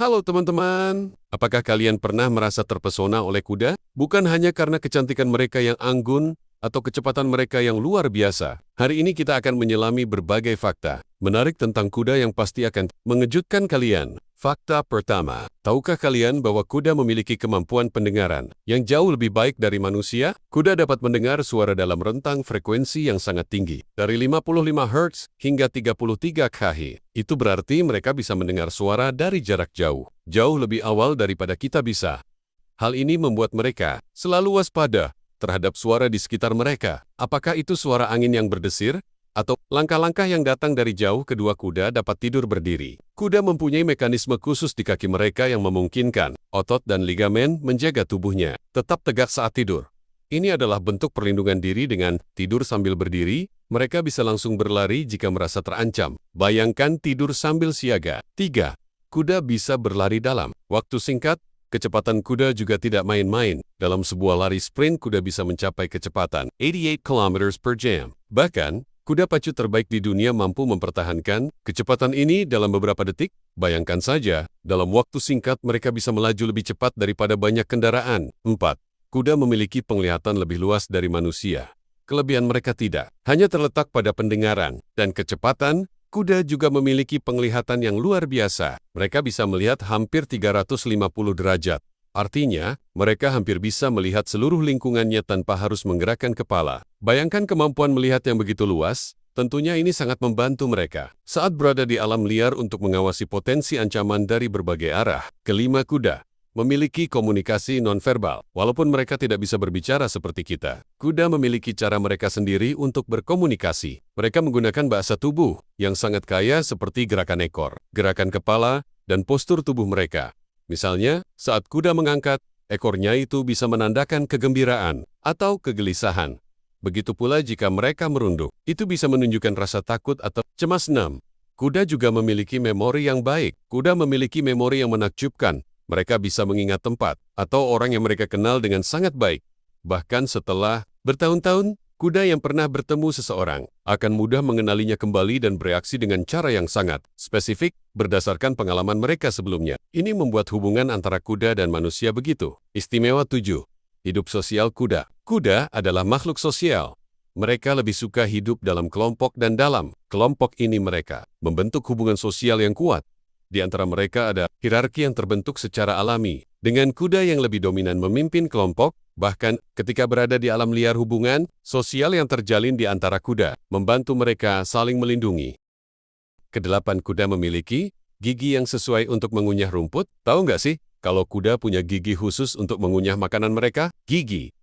Halo teman-teman, apakah kalian pernah merasa terpesona oleh kuda? Bukan hanya karena kecantikan mereka yang anggun atau kecepatan mereka yang luar biasa. Hari ini kita akan menyelami berbagai fakta menarik tentang kuda yang pasti akan mengejutkan kalian. Fakta pertama, tahukah kalian bahwa kuda memiliki kemampuan pendengaran yang jauh lebih baik dari manusia? Kuda dapat mendengar suara dalam rentang frekuensi yang sangat tinggi, dari 55 Hz hingga 33 kHz. Itu berarti mereka bisa mendengar suara dari jarak jauh, jauh lebih awal daripada kita bisa. Hal ini membuat mereka selalu waspada terhadap suara di sekitar mereka. Apakah itu suara angin yang berdesir? Atau langkah-langkah yang datang dari jauh? Kedua kuda dapat tidur berdiri. Kuda mempunyai mekanisme khusus di kaki mereka yang memungkinkan otot dan ligamen menjaga tubuhnya tetap tegak saat tidur. Ini adalah bentuk perlindungan diri. Dengan tidur sambil berdiri, mereka bisa langsung berlari jika merasa terancam. Bayangkan tidur sambil siaga. 3. Kuda bisa berlari dalam waktu singkat. Kecepatan kuda juga tidak main-main. Dalam sebuah lari sprint, kuda bisa mencapai kecepatan 88 km/jam. Bahkan, kuda pacu terbaik di dunia mampu mempertahankan kecepatan ini dalam beberapa detik. Bayangkan saja, dalam waktu singkat mereka bisa melaju lebih cepat daripada banyak kendaraan. 4. Kuda memiliki penglihatan lebih luas dari manusia. Kelebihan mereka tidak hanya terletak pada pendengaran dan kecepatan. Kuda juga memiliki penglihatan yang luar biasa. Mereka bisa melihat hampir 350 derajat. Artinya, mereka hampir bisa melihat seluruh lingkungannya tanpa harus menggerakkan kepala. Bayangkan kemampuan melihat yang begitu luas, tentunya ini sangat membantu mereka saat berada di alam liar untuk mengawasi potensi ancaman dari berbagai arah. Kelima, kuda memiliki komunikasi nonverbal. Walaupun mereka tidak bisa berbicara seperti kita, kuda memiliki cara mereka sendiri untuk berkomunikasi. Mereka menggunakan bahasa tubuh yang sangat kaya seperti gerakan ekor, gerakan kepala, dan postur tubuh mereka. Misalnya, saat kuda mengangkat, ekornya itu bisa menandakan kegembiraan atau kegelisahan. Begitu pula jika mereka merunduk, itu bisa menunjukkan rasa takut atau cemas. 6. Kuda juga memiliki memori yang baik. Kuda memiliki memori yang menakjubkan. Mereka bisa mengingat tempat atau orang yang mereka kenal dengan sangat baik. Bahkan setelah bertahun-tahun, kuda yang pernah bertemu seseorang akan mudah mengenalinya kembali dan bereaksi dengan cara yang sangat spesifik berdasarkan pengalaman mereka sebelumnya. Ini membuat hubungan antara kuda dan manusia begitu istimewa. 7. Hidup sosial kuda. Kuda adalah makhluk sosial. Mereka lebih suka hidup dalam kelompok dan dalam kelompok ini mereka membentuk hubungan sosial yang kuat. Di antara mereka ada hierarki yang terbentuk secara alami, dengan kuda yang lebih dominan memimpin kelompok. Bahkan ketika berada di alam liar, hubungan sosial yang terjalin di antara kuda membantu mereka saling melindungi. Kedelapan, kuda memiliki gigi yang sesuai untuk mengunyah rumput. Tahu nggak sih, kalau kuda punya gigi khusus untuk mengunyah makanan mereka? Gigi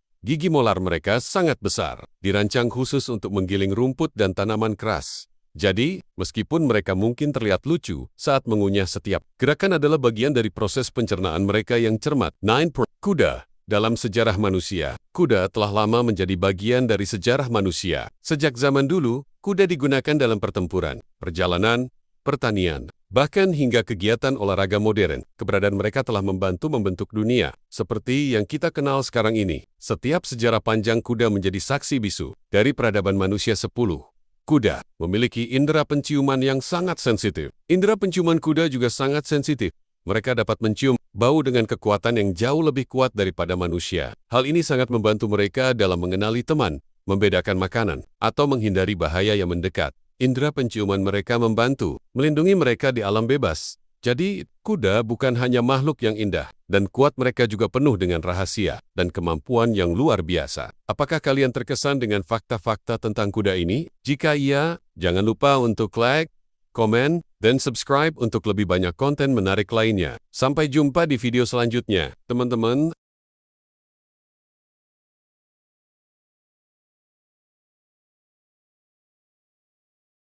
molar mereka sangat besar, dirancang khusus untuk menggiling rumput dan tanaman keras. Jadi, meskipun mereka mungkin terlihat lucu saat mengunyah, setiap gerakan adalah bagian dari proses pencernaan mereka yang cermat. 9. Kuda dalam sejarah manusia. Kuda telah lama menjadi bagian dari sejarah manusia. Sejak zaman dulu, kuda digunakan dalam pertempuran, perjalanan, pertanian, bahkan hingga kegiatan olahraga modern. Keberadaan mereka telah membantu membentuk dunia seperti yang kita kenal sekarang ini. Setiap sejarah panjang, kuda menjadi saksi bisu dari peradaban manusia. 10. Kuda memiliki indera penciuman yang sangat sensitif. Indera penciuman kuda juga sangat sensitif. Mereka dapat mencium bau dengan kekuatan yang jauh lebih kuat daripada manusia. Hal ini sangat membantu mereka dalam mengenali teman, membedakan makanan, atau menghindari bahaya yang mendekat. Indera penciuman mereka membantu melindungi mereka di alam bebas. Jadi, kuda bukan hanya makhluk yang indah dan kuat, mereka juga penuh dengan rahasia dan kemampuan yang luar biasa. Apakah kalian terkesan dengan fakta-fakta tentang kuda ini? Jika iya, jangan lupa untuk like, komen, dan subscribe untuk lebih banyak konten menarik lainnya. Sampai jumpa di video selanjutnya, teman-teman.